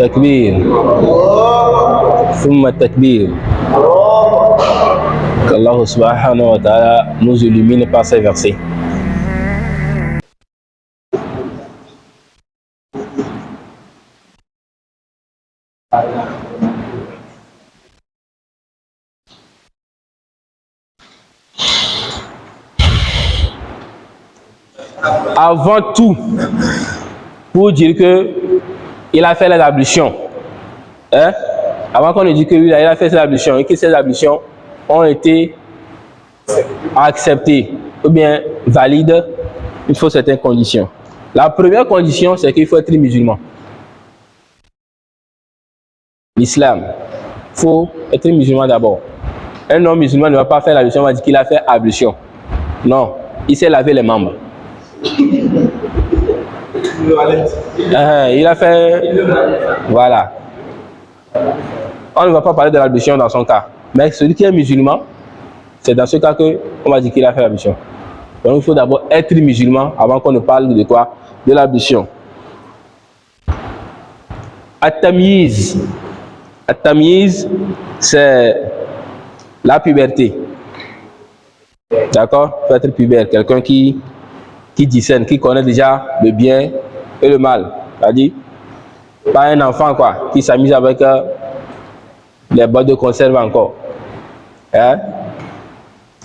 Takbir. Thumma takbir. Qu'Allah subhanahu wa ta'ala nous illumine par ces versets. Avant tout, pour dire que il a fait les ablutions, hein? Avant qu'on ne dise que lui, il a fait ses ablutions et que ces ablutions ont été acceptées ou bien valides, il faut certaines conditions. La première condition, c'est qu'il faut être musulman. L'islam, il faut être musulman d'abord. Un non musulman ne va pas faire l'ablution, on va dire qu'il a fait ablution. Non, il s'est lavé les membres. Il a fait, voilà. On ne va pas parler de l'ablution dans son cas, mais celui qui est musulman, c'est dans ce cas que on va dire qu'il a fait l'ablution. Donc il faut d'abord être musulman avant qu'on ne parle de quoi? De l'ablution. At-tamyiz. At-tamyiz, c'est la puberté. D'accord? Il faut être pubère, quelqu'un qui discerne, qui connaît déjà le bien et le mal. C'est-à-dire, pas un enfant quoi, qui s'amuse avec les boîtes de conserve encore. Hein?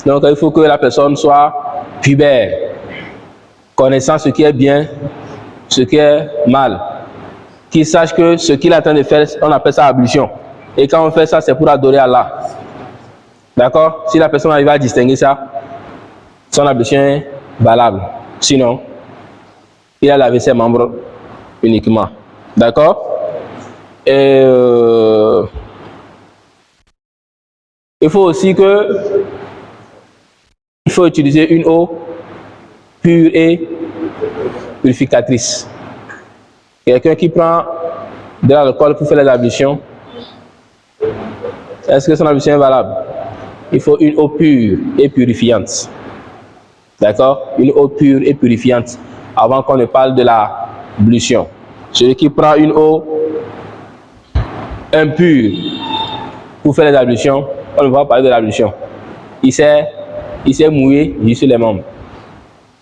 Donc il faut que la personne soit pubère, connaissant ce qui est bien, ce qui est mal. Qu'il sache que ce qu'il est en train de faire, on appelle ça ablution. Et quand on fait ça, c'est pour adorer Allah. D'accord? Si la personne arrive à distinguer ça, son ablution est valable. Sinon, il a lavé ses membres uniquement. D'accord? Et il faut aussi que il faut utiliser une eau pure et purificatrice. Quelqu'un qui prend de l'alcool pour faire les ablutions, est-ce que son ablution est valable? Il faut une eau pure et purifiante. D'accord? Une eau pure et purifiante avant qu'on ne parle de l'ablution. Celui qui prend une eau impure pour faire les ablutions, on ne va pas parler de l'ablution. Il s'est mouillé juste les membres.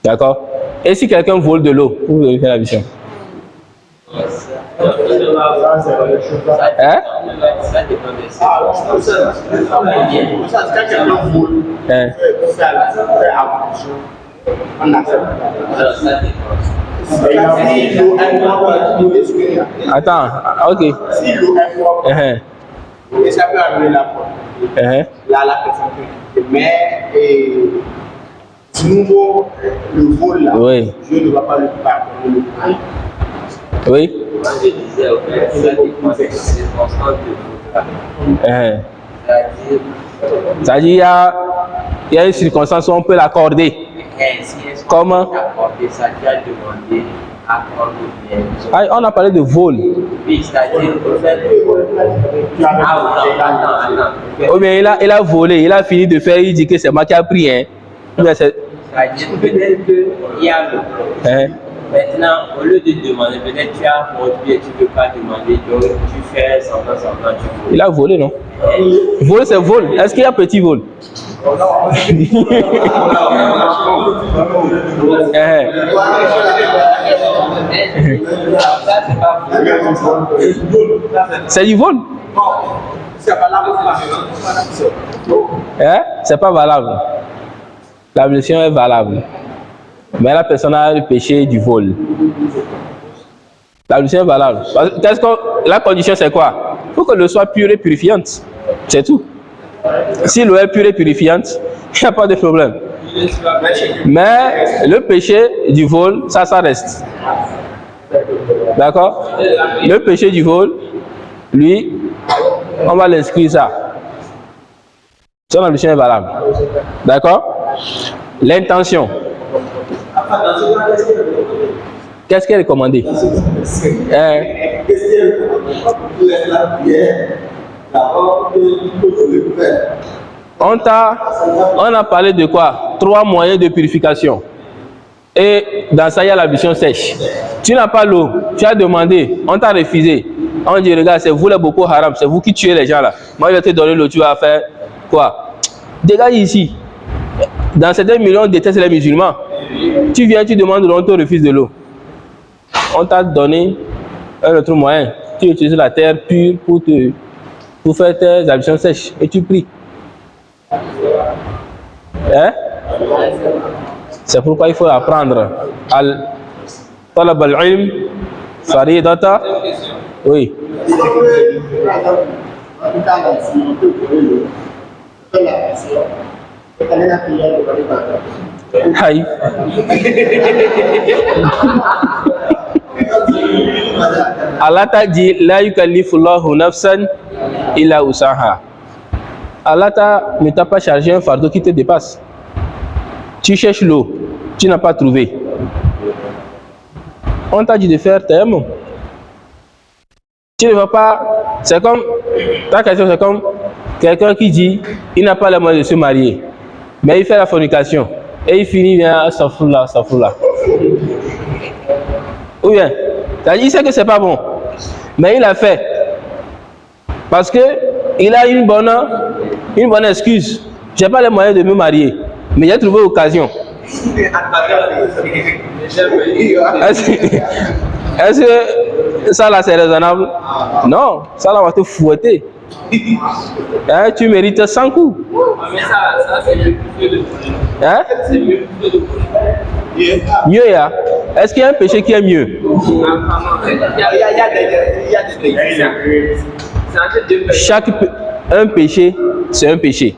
D'accord? Et si quelqu'un vole de l'eau, vous devez faire l'ablution. Hein? Attends, ok. Et ça peut amener la porte. Là, la personne peut. Mais, de nouveau, le vol là, oui. Je ne vais pas le pardonner. Oui. Moi, je disais, au fait, ça dépend des circonstances de c'est-à-dire, il y a une circonstance où on peut l'accorder. Comment? Ça qui a demandé à prendre bien. Ah, on a parlé de vol. Oui, c'est-à-dire, au fait, oh bien, il a volé, il a fini de faire, il dit que c'est moi qui a pris. Hein. C'est-à-dire, peut-être qu'il y a le problème. Maintenant, au lieu de demander, peut-être tu as produit et tu ne peux pas demander, donc tu fais semblant, tu voles. Il a volé, non? Vol, c'est vol. Est-ce qu'il y a petit vol? C'est du vol? C'est pas valable. L'ablution est valable. Mais la personne a le péché du vol. L'ablution est valable. La condition c'est quoi? Il faut que l'eau soit pure et purifiante. C'est tout. Si l'eau est pure et purifiante, il n'y a pas de problème. Mais le péché du vol, ça reste. D'accord? Le péché du vol, lui, on va l'inscrire ça. Son ablution est valable. D'accord? L'intention. Qu'est-ce qui est recommandé? On a parlé de quoi? 3 moyens de purification. Et dans ça, il y a l'ablution sèche. Tu n'as pas l'eau, tu as demandé, on t'a refusé. On dit, regarde, c'est vous les Boko Haram, c'est vous qui tuez les gens là. Moi, je vais te donner l'eau, tu vas faire quoi? Dégage ici. Dans certains milieux, on déteste les musulmans. Tu viens, tu demandes de l'eau, on te refuse de l'eau. On t'a donné un autre moyen. Tu utilises la terre pure pour faire tes ablutions sèches et tu pries. Hein? C'est pourquoi il faut apprendre. Talab al-ilm faridata. Oui. Aïe. Allah t'a dit la yukallifullahu nafsan illa usaha. Allah ne t'a pas chargé un fardeau qui te dépasse. Tu cherches l'eau, tu n'as pas trouvé. On t'a dit de faire tayammum. Tu ne vas pas. C'est comme ta question, c'est comme quelqu'un qui dit il n'a pas le moyen de se marier, mais il fait la fornication et il finit bien safroula. Ou bien, il sait que c'est pas bon, mais il a fait parce que il a une bonne excuse. J'ai pas les moyens de me marier, mais j'ai trouvé l'occasion. Est-ce que ça là c'est raisonnable? Non, ça là va te fouetter. Hein, tu mérites 100 coups. Mais ça c'est mieux que de Hein? C'est mieux que de Mieux, ya. Est-ce qu'il y a un péché qui est mieux? Un péché, c'est un péché.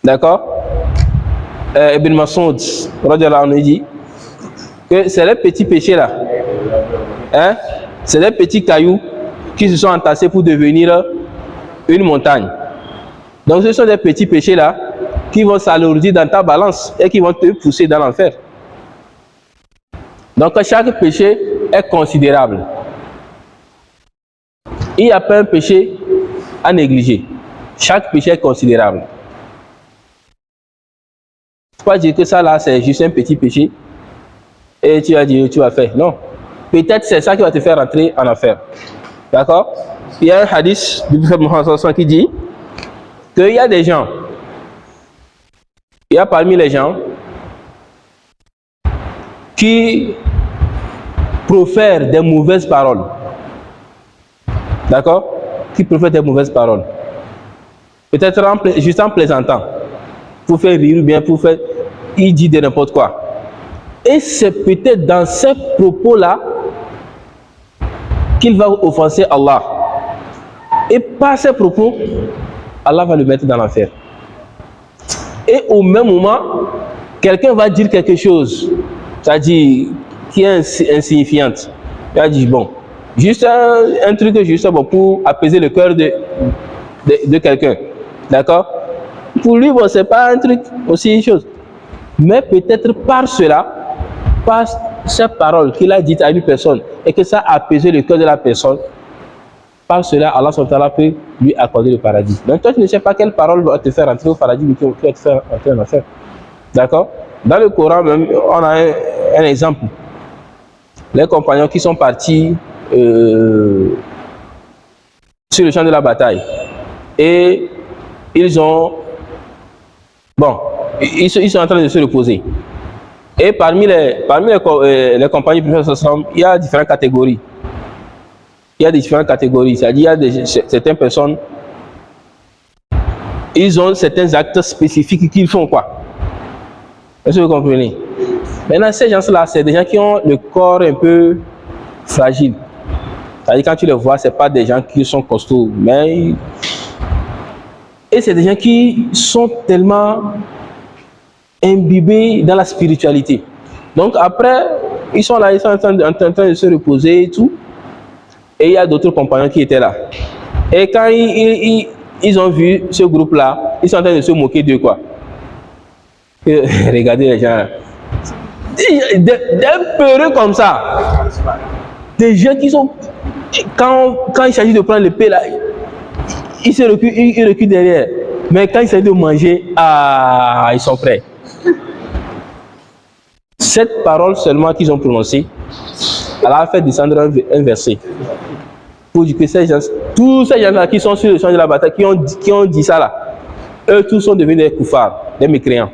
D'accord? Ibn Mas'ud dit que c'est les petits péchés là. Hein? C'est les petits cailloux qui se sont entassés pour devenir une montagne. Donc ce sont des petits péchés là qui vont s'alourdir dans ta balance et qui vont te pousser dans l'enfer. Donc chaque péché est considérable. Il n'y a pas un péché à négliger. Chaque péché est considérable. Il ne faut pas dire que ça là c'est juste un petit péché et tu vas dire tu vas faire. Non. Peut-être c'est ça qui va te faire rentrer en enfer. D'accord? Il y a un hadith du prophète Mohammed qui dit qu'il y a des gens, il y a parmi les gens qui profèrent des mauvaises paroles. D'accord? Qui profèrent des mauvaises paroles. Peut-être juste en plaisantant. Pour faire rire ou bien pour faire. Il dit de n'importe quoi. Et c'est peut-être dans ces propos-là qu'il va offenser Allah. Et par ces propos, Allah va le mettre dans l'enfer. Et au même moment, quelqu'un va dire quelque chose, c'est-à-dire qui est insignifiante. Il va dire, bon, juste un truc juste bon, pour apaiser le cœur de quelqu'un. D'accord? Pour lui, bon, c'est pas un truc aussi une chose. Mais peut-être par cela, par ces paroles qu'il a dites à une personne et que ça a apaisé le cœur de la personne, par cela, Allah peut lui accorder le paradis. Donc toi, tu ne sais pas quelle parole va te faire entrer au paradis, mais qui va te faire entrer en enfer. D'accord? Dans le Coran, même, on a un exemple. Les compagnons qui sont partis sur le champ de la bataille. Et ils sont en train de se reposer. Et parmi les compagnons du prophète, il y a différentes catégories. Il y a différentes catégories, c'est-à-dire il y a certaines personnes, ils ont certains actes spécifiques qu'ils font quoi. Est-ce que vous comprenez? Maintenant, ces gens-là, c'est des gens qui ont le corps un peu fragile. C'est-à-dire quand tu les vois, ce n'est pas des gens qui sont costauds, mais... Et c'est des gens qui sont tellement imbibés dans la spiritualité. Donc après, ils sont là, ils sont en train de se reposer et tout. Et il y a d'autres compagnons qui étaient là. Et quand ils ont vu ce groupe-là, ils sont en train de se moquer d'eux, quoi. Regardez les gens. Des peureux comme ça. Des gens qui sont... Quand il s'agit de prendre l'épée, là, ils reculent derrière. Mais quand il s'agit de manger, ils sont prêts. Cette parole seulement qu'ils ont prononcée, elle a fait descendre un verset. pour dire que ces gens, tous ces gens-là qui sont sur le champ de la bataille, qui ont dit ça là, eux tous sont devenus des koufars, des mécréants.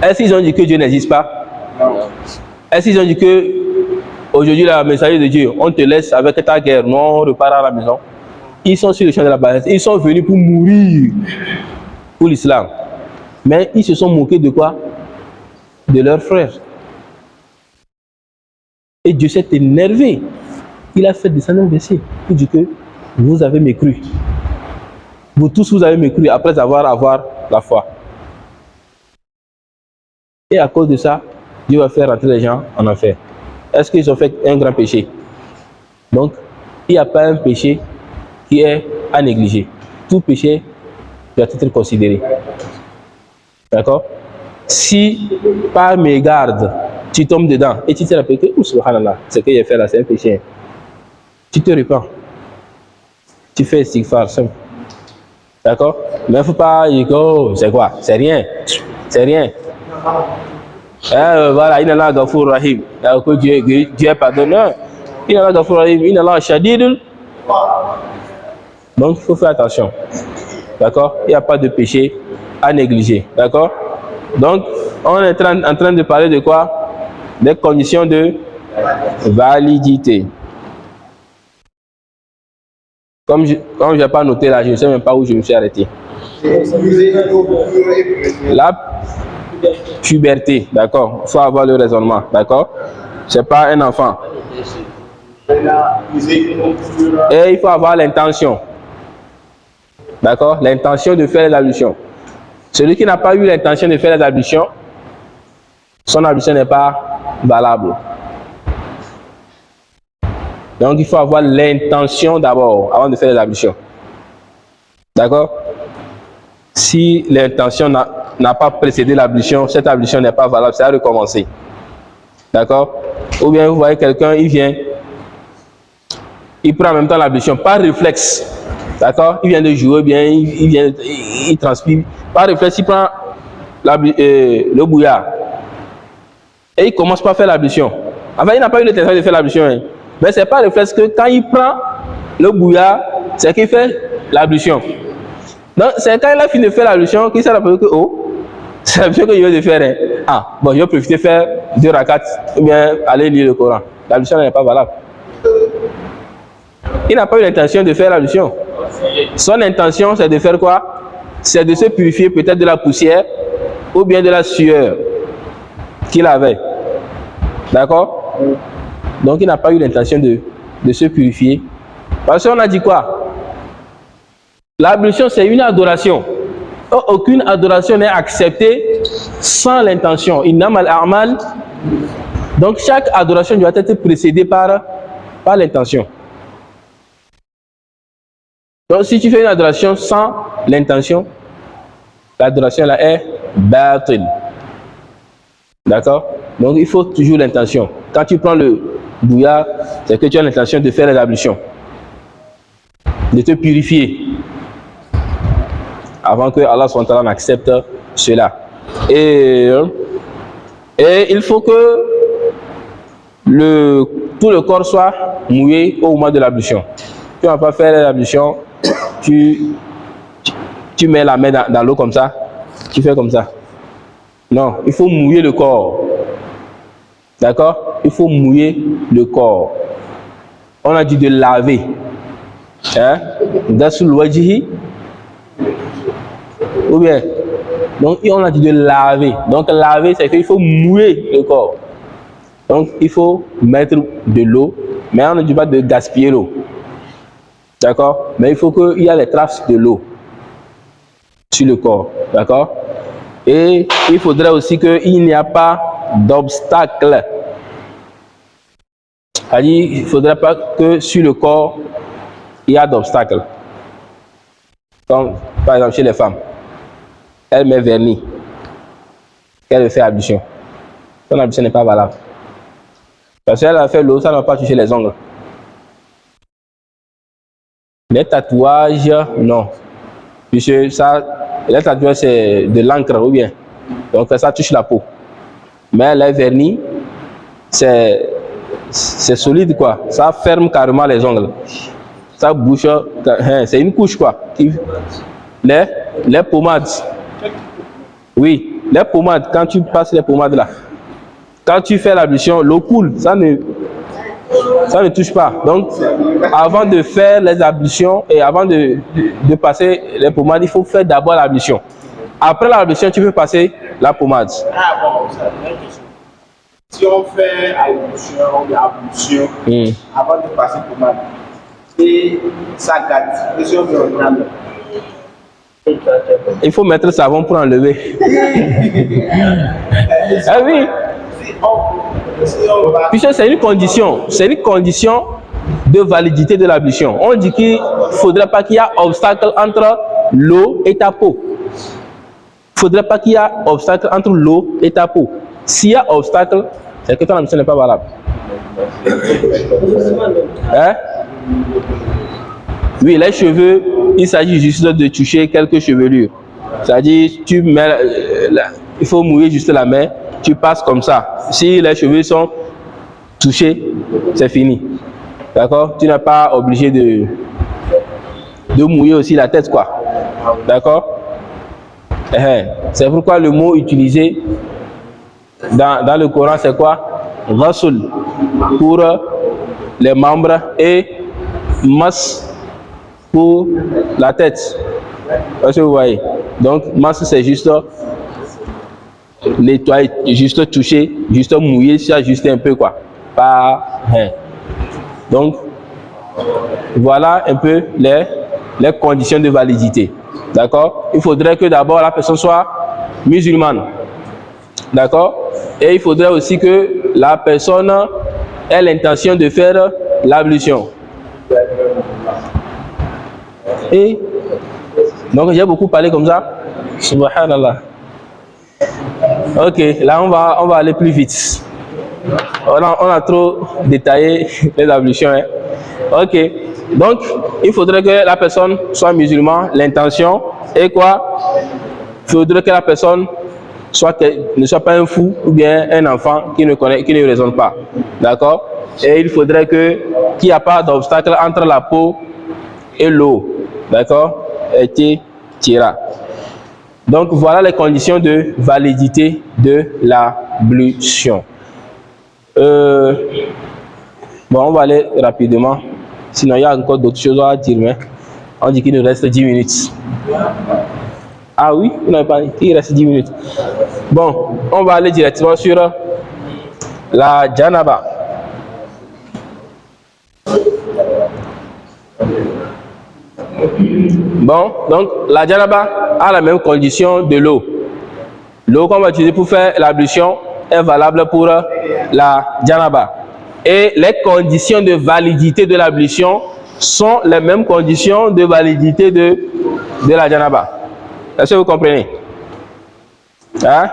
Est-ce qu'ils ont dit que Dieu n'existe pas? Non. Est-ce qu'ils ont dit que aujourd'hui, la messager de Dieu, on te laisse avec ta guerre, non, on repart à la maison? Ils sont sur le champ de la bataille, ils sont venus pour mourir pour l'islam. Mais ils se sont moqués de quoi? De leurs frères. Et Dieu s'est énervé. Il a fait descendre un verset. Il dit que vous avez mécru. Vous tous, vous avez mécru après avoir la foi. Et à cause de ça, Dieu va faire rentrer les gens en enfer. Est-ce qu'ils ont fait un grand péché? Donc, il n'y a pas un péché qui est à négliger. Tout péché doit être considéré. D'accord? Si par mégarde, tu tombes dedans et tu te rappelles que, subhanallah, ce que j'ai fait là, c'est un péché. Tu te repens. Tu fais istighfar simple. D'accord? Mais il ne faut pas dire que, oh, c'est quoi? C'est rien. C'est rien. Voilà, Inna Allah Ghafour Rahim. Que Dieu est pardonneur. Inna Allah Ghafour Rahim. Inna Allah Shadidul. Donc, il faut faire attention. D'accord? Il n'y a pas de péché à négliger. D'accord? Donc, on est en train de parler de quoi? Des conditions de validité. Comme je n'ai pas noté là, je ne sais même pas où je me suis arrêté. La puberté, d'accord? Il faut avoir le raisonnement, d'accord? Ce n'est pas un enfant. Et il faut avoir l'intention. D'accord? L'intention de faire les ablutions. Celui qui n'a pas eu l'intention de faire les ablutions, son ablution n'est pas valable. Donc il faut avoir l'intention d'abord, avant de faire les ablutions. D'accord? Si l'intention n'a pas précédé l'ablution, cette ablution n'est pas valable, c'est à recommencer. D'accord? Ou bien vous voyez quelqu'un, il vient, il prend en même temps l'ablution, par réflexe. D'accord? Il vient de jouer, bien, il transpire. Par réflexe, il prend le bouillard. Et il commence par faire l'ablution. Enfin, il n'a pas eu l'intention de faire l'ablution. Hein. Mais c'est par réflexe que quand il prend le bouillard, c'est qu'il fait l'ablution. Donc, c'est quand il a fini de faire l'ablution qu'il s'est rappelé que, oh, c'est l'ablution que je vais faire. Hein. Ah, bon, je vais profiter de faire 2 rakats ou bien aller lire le Coran. L'ablution n'est pas valable. Il n'a pas eu l'intention de faire l'ablution. Son intention, c'est de faire quoi? C'est de se purifier peut-être de la poussière ou bien de la sueur qu'il avait. D'accord? Donc, il n'a pas eu l'intention de se purifier. Parce qu'on a dit quoi? L'ablution, c'est une adoration. Aucune adoration n'est acceptée sans l'intention. Innamal a'mal. Donc, chaque adoration doit être précédée par l'intention. Donc, si tu fais une adoration sans l'intention, l'adoration là est batil. D'accord? Donc, il faut toujours l'intention. Quand tu prends le bouillard, c'est que tu as l'intention de faire l'ablution, de te purifier, avant que Allah SWT n'accepte cela. Et il faut que tout le corps soit mouillé au moment de l'ablution. Tu ne vas pas faire l'ablution, tu mets la main dans l'eau comme ça, tu fais comme ça. Non, il faut mouiller le corps. D'accord? Il faut mouiller le corps. On a dit de laver. Hein? Dasul wajhi. Ou bien, donc on a dit de laver. Donc laver, c'est qu'il faut mouiller le corps. Donc il faut mettre de l'eau, mais on ne dit pas de gaspiller l'eau. D'accord? Mais il faut qu'il y ait les traces de l'eau sur le corps. D'accord? Et il faudrait aussi qu'il n'y a pas d'obstacle. C'est-à-dire, il ne faudrait pas que sur le corps, il y a d'obstacle. Comme par exemple chez les femmes. Elle met vernis. Elle fait ablution. Son ablution n'est pas valable. Parce qu'elle a fait l'eau, ça ne va pas toucher les ongles. Les tatouages, non. Puisque ça, les tatouages, c'est de l'encre ou bien. Donc ça touche la peau. Mais les vernis, c'est c'est solide quoi. Ça ferme carrément les ongles. Ça bouche, c'est une couche quoi. Les pommades. Oui, les pommades, quand tu passes les pommades là, quand tu fais l'ablution, l'eau coule, ça ne touche pas. Donc, avant de faire les ablutions et avant de passer les pommades, il faut faire d'abord l'ablution. Après l'ablution, tu peux passer la pommade. Ah bon, ça c'est une question. Si on fait ablution avant de passer pommade, et ça gâte, et si on veut reprendre, il faut mettre le savon pour enlever. Ah oui. Puisque c'est une condition de validité de l'ablution. On dit qu'il ne faudrait pas qu'il y ait obstacle entre l'eau et ta peau. Il ne faudrait pas qu'il y ait obstacle entre l'eau et ta peau. S'il y a obstacle, c'est que ton ablution n'est pas valable. Hein? Oui, les cheveux, il s'agit juste de toucher quelques chevelures. C'est-à-dire, tu mets, il faut mouiller juste la main, tu passes comme ça. Si les cheveux sont touchés, c'est fini. D'accord? Tu n'es pas obligé de mouiller aussi la tête, quoi. D'accord? C'est pourquoi le mot utilisé dans le Coran, c'est quoi? Rasul pour les membres et mas pour la tête. Est-ce que vous voyez? Donc, mas c'est juste nettoyer, juste toucher, juste mouiller, ça juste un peu quoi. Pas. Donc, voilà un peu les conditions de validité. D'accord? Il faudrait que d'abord la personne soit musulmane. D'accord? Et il faudrait aussi que la personne ait l'intention de faire l'ablution. Et donc j'ai beaucoup parlé comme ça. Subhanallah. Ok, là on va aller plus vite. On a trop détaillé les ablutions. Hein. Ok, donc il faudrait que la personne soit musulmane, l'intention et quoi? Il faudrait que la personne ne soit pas un fou ou bien un enfant qui ne raisonne pas. D'accord? Et il faudrait qu'il n'y ait pas d'obstacle entre la peau et l'eau. D'accord? Etc. Donc voilà les conditions de validité de l'ablution. Bon, on va aller rapidement. Sinon, il y a encore d'autres choses à dire. Mais on dit qu'il nous reste 10 minutes. Ah oui, vous n'avez pas dit qu'il reste 10 minutes. Bon, on va aller directement sur la janaba. Bon, donc la janaba a la même condition de l'eau. L'eau qu'on va utiliser pour faire l'ablution est valable pour la janaba. Et les conditions de validité de l'ablution sont les mêmes conditions de validité de la janaba. Est-ce que vous comprenez? Hein?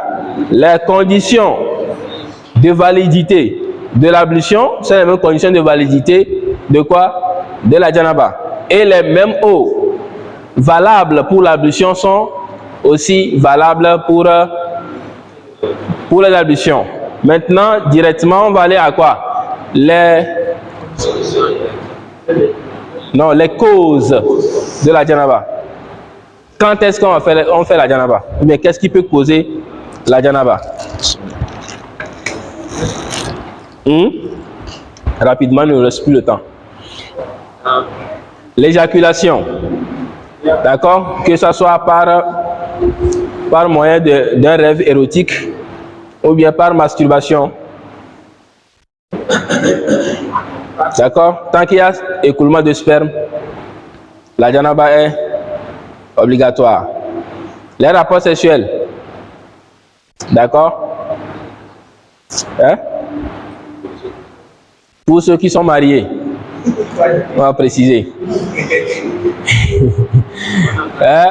Les conditions de validité de l'ablution sont les mêmes conditions de validité de quoi? De la janaba. Et les mêmes eaux valables pour l'ablution sont aussi valables pour l'ablution. Maintenant, directement, on va aller à quoi? Les causes de la janaba. Quand est-ce qu'on fait la janaba? Mais qu'est-ce qui peut causer la janaba? Rapidement, il ne reste plus le temps. L'éjaculation. D'accord? Que ce soit par moyen d'un rêve érotique ou bien par masturbation. D'accord? Tant qu'il y a écoulement de sperme, la janaba est obligatoire. Les rapports sexuels. D'accord? Hein? Pour ceux qui sont mariés, on va préciser. Hein?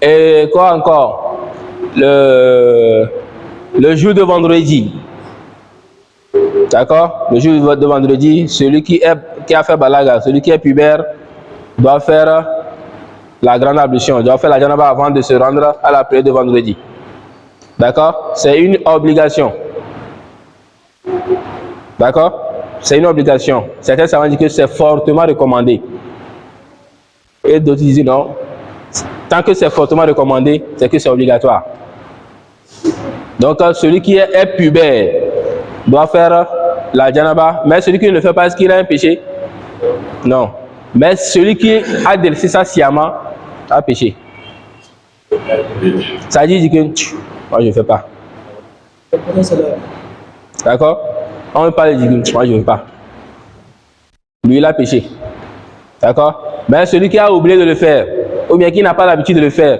Et quoi encore? Le jour de vendredi. D'accord? Le jour de vendredi, celui qui a fait balaga, celui qui est pubère, doit faire la grande ablution, doit faire la janaba avant de se rendre à la prière de vendredi. D'accord? C'est une obligation. D'accord? C'est une obligation. Certains savants disent que c'est fortement recommandé. Et d'autres disent non. Tant que c'est fortement recommandé, c'est que c'est obligatoire. Donc, celui qui est pubère doit faire la janaba, mais celui qui ne le fait pas, est-ce qu'il a un péché? Non. Mais celui qui a délaissé ça sciemment a péché. Ça dit que moi je ne fais pas. D'accord? On ne peut pas lui dire moi je ne fais pas. Lui il a péché. D'accord? Mais celui qui a oublié de le faire, ou bien qui n'a pas l'habitude de le faire,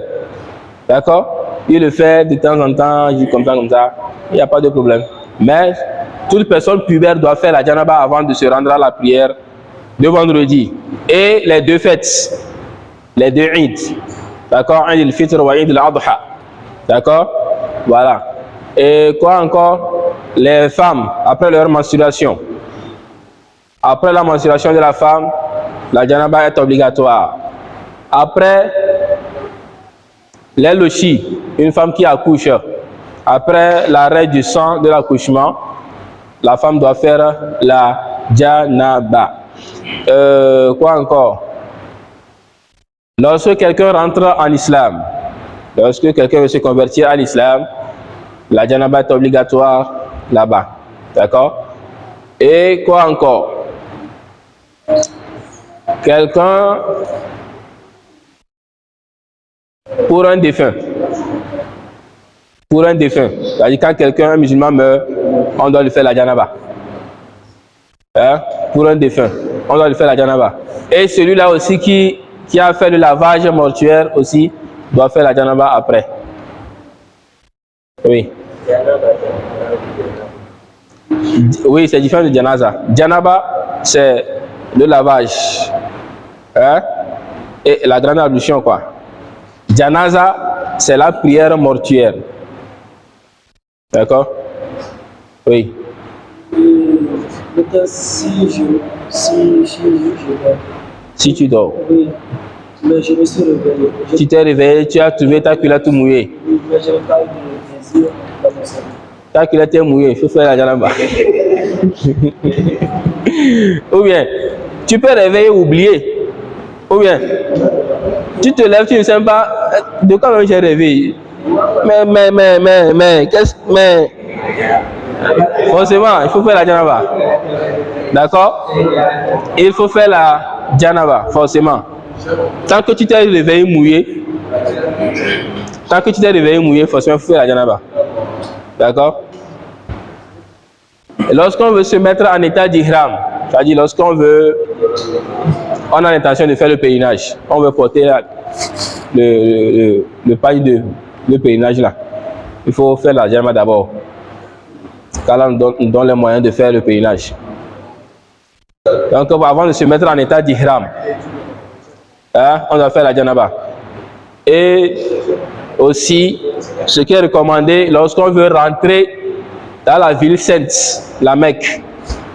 d'accord? Il le fait de temps en temps, il dit comme ça, il n'y a pas de problème. Mais toute personne pubère doit faire la janaba avant de se rendre à la prière de vendredi. Et les deux fêtes, les deux Eid, d'accord? Eid al-Fitr ou Eid al-Adha, d'accord? Voilà. Et quoi encore? Les femmes, après leur menstruation. Après la menstruation de la femme, la janaba est obligatoire. Après les lochis, une femme qui accouche, après l'arrêt du sang de l'accouchement, la femme doit faire la janaba. Quoi encore? Lorsque quelqu'un rentre en islam, lorsque quelqu'un veut se convertir à l'islam, la janaba est obligatoire là-bas. D'accord? Et quoi encore? Quelqu'un pour un défunt. Pour un défunt. C'est-à-dire quand quelqu'un, un musulman meurt, on doit lui faire la janaba. Hein? Pour un défunt, on doit lui faire la janaba. Et celui-là aussi qui a fait le lavage mortuaire aussi doit faire la janaba après. Oui. Oui, c'est différent de janaza. Janaba, c'est le lavage. Hein? Et la grande ablution, quoi. Janaza, c'est la prière mortuaire. D'accord? Oui. Si tu dors. Oui. Mais je me suis réveillé. Tu t'es réveillé, tu as trouvé ta culotte mouillée. Oui, mais je n'ai pas eu de plaisir dans mon sommeil. Ta culotte est mouillée, il faut faire la janaba. Ou bien, tu peux réveiller ou oublier. Ou bien, tu te lèves, tu ne sais pas de quoi même j'ai réveillé. Mais, forcément, il faut faire la janaba. D'accord? Il faut faire la janaba, forcément. Tant que tu t'es réveillé mouillé, forcément, il faut faire la janaba. D'accord? Lorsqu'on veut se mettre en état d'ihram, c'est-à-dire lorsqu'on veut, on a l'intention de faire le pèlerinage, on veut porter le paille de pèlerinage là, il faut faire la janaba d'abord, car là on donne les moyens de faire le pèlerinage. Donc avant de se mettre en état d'ihram, hein, on doit faire la janaba. Et aussi, ce qui est recommandé lorsqu'on veut rentrer dans la ville sainte, la Mecque,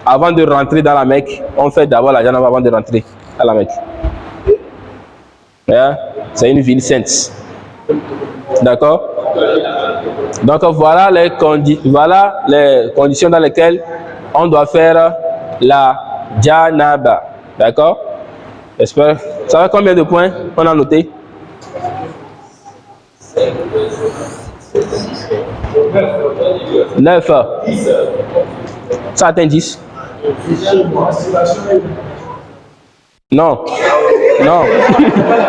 avant de rentrer dans la Mecque, on fait d'abord la janaba avant de rentrer à la Mecque. Hein? C'est une ville sainte. D'accord? Donc voilà les conditions dans lesquelles on doit faire la janaba. D'accord? J'espère. Ça va combien de points on a noté? 9. Ça atteint 10. Non. Non.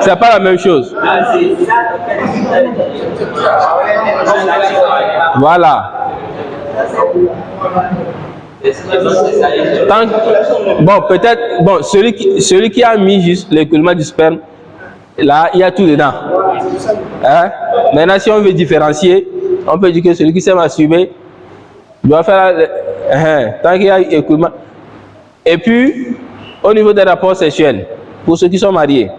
C'est pas la même chose. Voilà. Bon, peut-être, bon, celui qui a mis juste l'écoulement du sperme, là, il y a tout dedans. Hein? Maintenant, si on veut différencier, on peut dire que celui qui s'est masturbé doit faire tant qu'il y a écoulement. Et puis, au niveau des rapports sexuels, pour ceux qui sont mariés,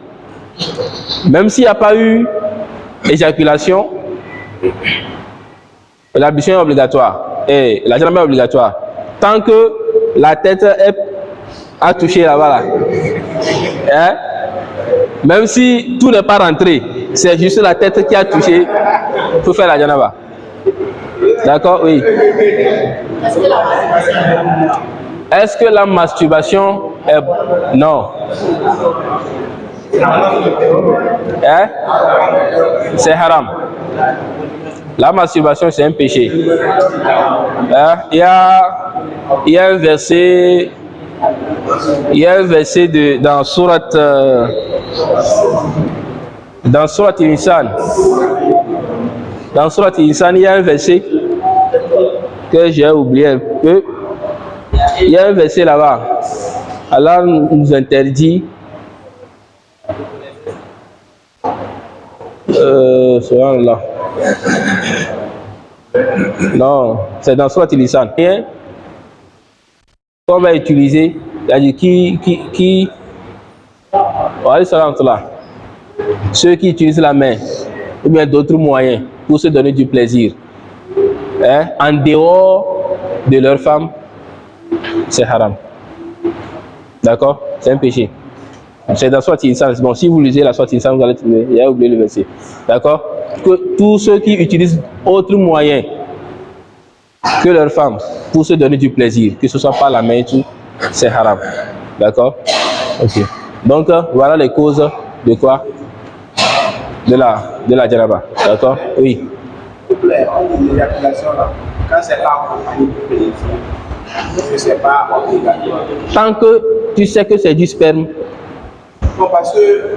même s'il n'y a pas eu éjaculation, l'ablution est obligatoire et la janaba est obligatoire. Tant que la tête a touché là-bas, là. Hein? Même si tout n'est pas rentré, c'est juste la tête qui a touché, il faut faire la janaba. D'accord? Oui. Est-ce que la masturbation est... Non. Hein? C'est haram. La masturbation, c'est un péché. Hein? Il y a un verset... Il y a un verset dans Surat Insan. Dans Surat Insan, il y a un verset que j'ai oublié un peu. Il y a un verset là-bas. Allah nous interdit. Subhanallah. Non, c'est dans Surat Insan. On va utiliser, ceux qui utilisent la main ou bien d'autres moyens pour se donner du plaisir, hein, en dehors de leur femme, c'est haram. D'accord? C'est un péché. C'est dans Surat Insan. Bon, si vous lisez la Surat Insan, vous allez trouver. Il y a oublié le verset. D'accord? Que tous ceux qui utilisent autres moyens que leur femme pour se donner du plaisir, que ce soit par la main et tout, c'est haram. D'accord? Ok. Donc, voilà les causes de quoi? De la janaba. D'accord? Oui. S'il vous plaît, on dit l'éjaculation là, quand c'est pas accompagné de plaisir, c'est pas obligatoire. Tant que tu sais que c'est du sperme. Non, parce que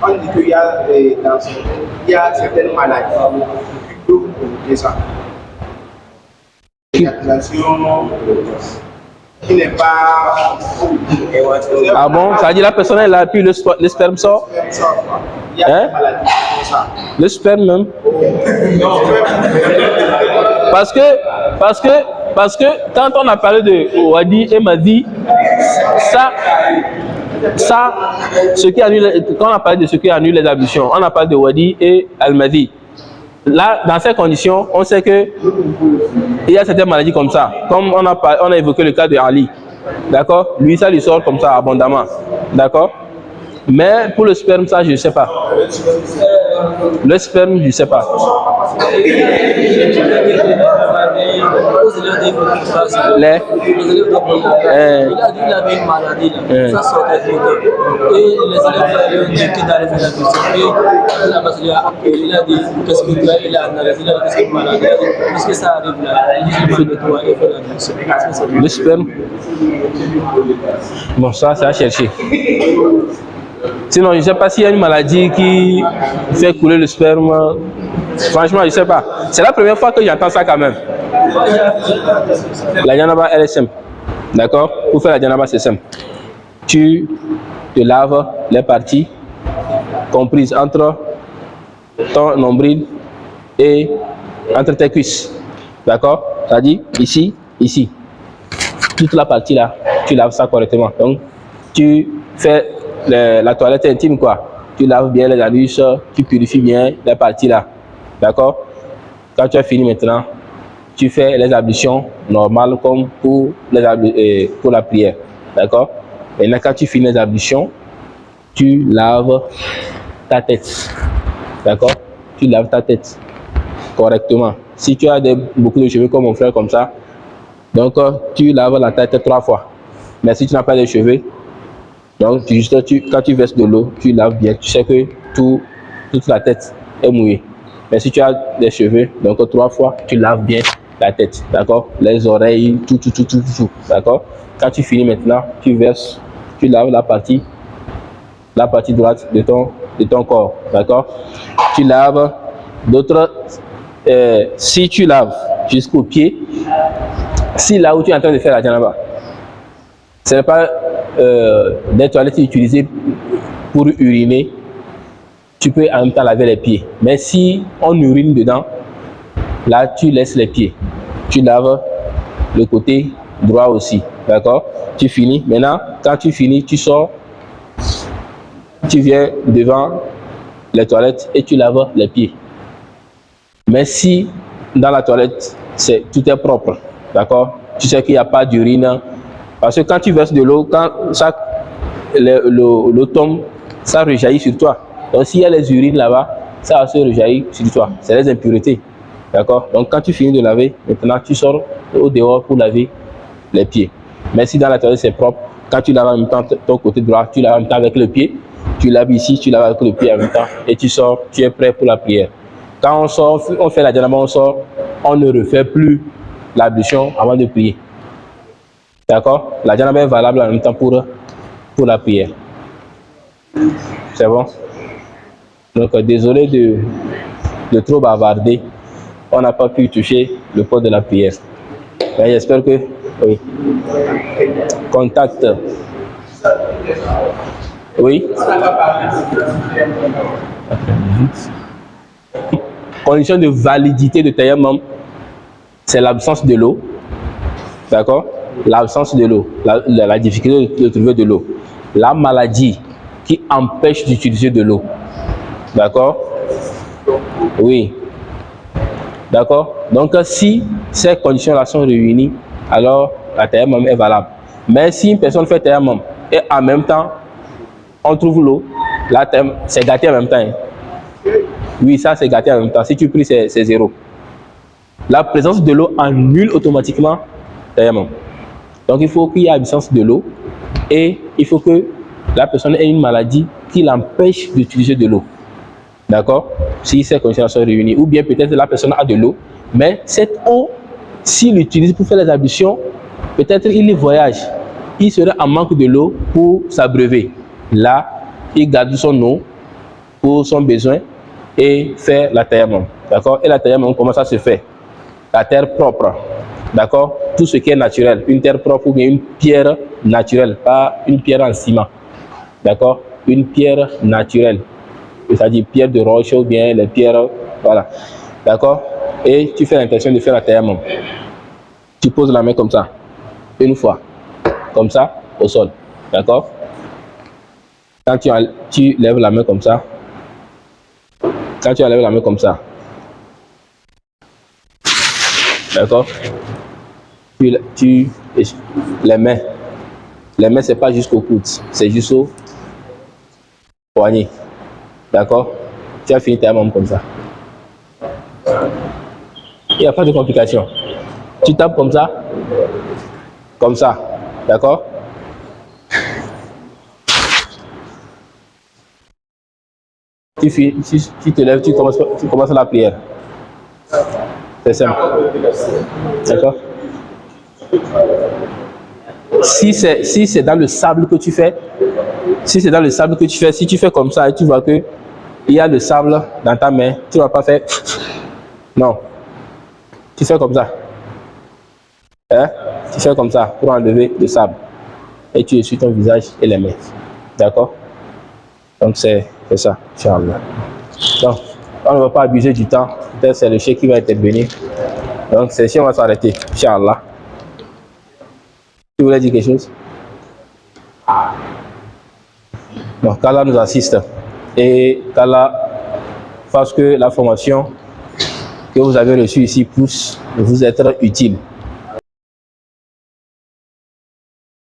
on dit qu'il y a certaines maladies qui peuvent provoquer ça. L'éjaculation qui n'est pas... Ah bon? Ça veut dire la personne elle a pu le sperme sort? Il y a des maladies comme ça. Le sperme même? Parce que quand on a parlé de Wadi et Madi, ça, ce qui annule, quand on a parlé de ce qui annule les ablutions, on a parlé de Wadi et Al-Madi. Là, dans ces conditions, on sait que il y a certaines maladies comme ça. Comme on a évoqué le cas de Ali. D'accord? Lui, ça lui sort comme ça abondamment. D'accord? Mais pour le sperme, ça, je ne sais pas. Le sperme, je ne sais pas. Il a avait une maladie, ça sortait tout le temps. Et les élèves ont dit que dans les établissements, il a dit qu'est-ce que tu as, il a analysé, il a dit qu'est-ce que tu maladie, qu'est-ce que ça arrive là, il dit je de toi, il faut l'admission. Le sperme. Bon, ça, c'est à chercher. Sinon, je ne sais pas s'il y a une maladie qui fait couler le sperme. Franchement, je ne sais pas. C'est la première fois que j'entends ça quand même. La janaba, elle est simple. D'accord? Pour faire la janaba, c'est simple. Tu te laves les parties comprises entre ton nombril et entre tes cuisses. D'accord? C'est-à-dire ici, ici. Toute la partie là, tu laves ça correctement. Donc, tu fais la toilette intime, quoi. Tu laves bien les anus, tu purifies bien les parties là. D'accord? Quand tu as fini maintenant, tu fais les ablutions normales comme pour la prière. D'accord? Maintenant, quand tu finis les ablutions, tu laves ta tête. D'accord? Tu laves ta tête correctement. Si tu as beaucoup de cheveux comme mon frère, comme ça, donc tu laves la tête 3 fois. Mais si tu n'as pas de cheveux, donc quand tu verses de l'eau, tu laves bien. Tu sais que toute la tête est mouillée. Mais si tu as des cheveux, donc 3 fois, tu laves bien la tête. D'accord? Les oreilles, tout. D'accord? Quand tu finis maintenant, tu verses, tu laves la partie droite de ton corps. D'accord? Tu laves d'autres. Si tu laves jusqu'au pied, si là où tu es en train de faire la janaba, ce n'est pas des toilettes utilisées pour uriner, tu peux en même temps laver les pieds. Mais si on urine dedans, là tu laisses les pieds. Tu laves le côté droit aussi. D'accord? Tu finis. Maintenant, quand tu finis, tu sors, tu viens devant les toilettes et tu laves les pieds. Mais si dans la toilette, tout est propre, d'accord? Tu sais qu'il n'y a pas d'urine. Parce que quand tu verses de l'eau, quand l'eau tombe, ça rejaillit sur toi. Donc s'il y a les urines là-bas, ça va se rejaillir sur toi. C'est les impuretés. D'accord? Donc quand tu finis de laver, maintenant tu sors au dehors pour laver les pieds. Mais si dans la toilette c'est propre, quand tu laves en même temps ton côté droit, tu laves en même temps avec le pied, tu laves ici, tu laves avec le pied en même temps, et tu sors, tu es prêt pour la prière. Quand on sort, on fait la janaba, on sort, on ne refait plus l'ablution avant de prier. D'accord? La janaba est valable en même temps pour la prière. C'est bon? Donc, désolé de trop bavarder. On n'a pas pu toucher le pot de la prière. Mais j'espère que, oui. Contact. Oui. Condition de validité de tayammum, c'est l'absence de l'eau. D'accord? L'absence de l'eau, la difficulté de trouver de l'eau. La maladie qui empêche d'utiliser de l'eau. D'accord? Oui. D'accord? Donc, si ces conditions-là sont réunies, alors la tayammum est valable. Mais si une personne fait tayammum et en même temps, on trouve l'eau, là, c'est gâté en même temps. Hein. Oui, ça, c'est gâté en même temps. Si tu pries, c'est zéro. La présence de l'eau annule automatiquement tayammum. Donc, il faut qu'il y ait absence de l'eau et il faut que la personne ait une maladie qui l'empêche d'utiliser de l'eau. D'accord? Si ces conditions sont réunies. Ou bien peut-être la personne a de l'eau, mais cette eau, s'il l'utilise pour faire les ablutions, peut-être il voyage. Il serait en manque de l'eau pour s'abreuver. Là, il garde son eau pour son besoin et fait la tayammum. D'accord? Et la tayammum, comment ça se fait? La terre propre. D'accord? Tout ce qui est naturel. Une terre propre ou bien une pierre naturelle, pas une pierre en ciment. D'accord? Une pierre naturelle. C'est-à-dire pierre de roche ou bien les pierres, voilà. D'accord? Et tu fais l'intention de faire la tayammum. Tu poses la main comme ça, une fois, comme ça, au sol. D'accord? Quand tu lèves la main comme ça, quand tu enlèves la main comme ça, d'accord? Les mains, c'est pas jusqu'au coude, c'est jusqu'au poignet. D'accord? Tu as fini ta main comme ça. Il n'y a pas de complication. Tu tapes comme ça. D'accord? Tu te lèves, tu commences la prière. C'est simple. D'accord? Si c'est dans le sable que tu fais, si tu fais comme ça et tu vois que il y a le sable dans ta main, tu ne vas pas faire. Non. Tu fais comme ça. Hein? Tu fais comme ça pour enlever le sable. Et tu essuies ton visage et les mains. D'accord? Donc c'est ça, Inch'Allah. Donc, on ne va pas abuser du temps. Peut-être c'est le cheikh qui va intervenir. Donc c'est ici on va s'arrêter, Inch'Allah. Tu voulais dire quelque chose? Donc qu'Allah nous assiste et qu'Allah fasse que la formation que vous avez reçue ici puisse vous être utile.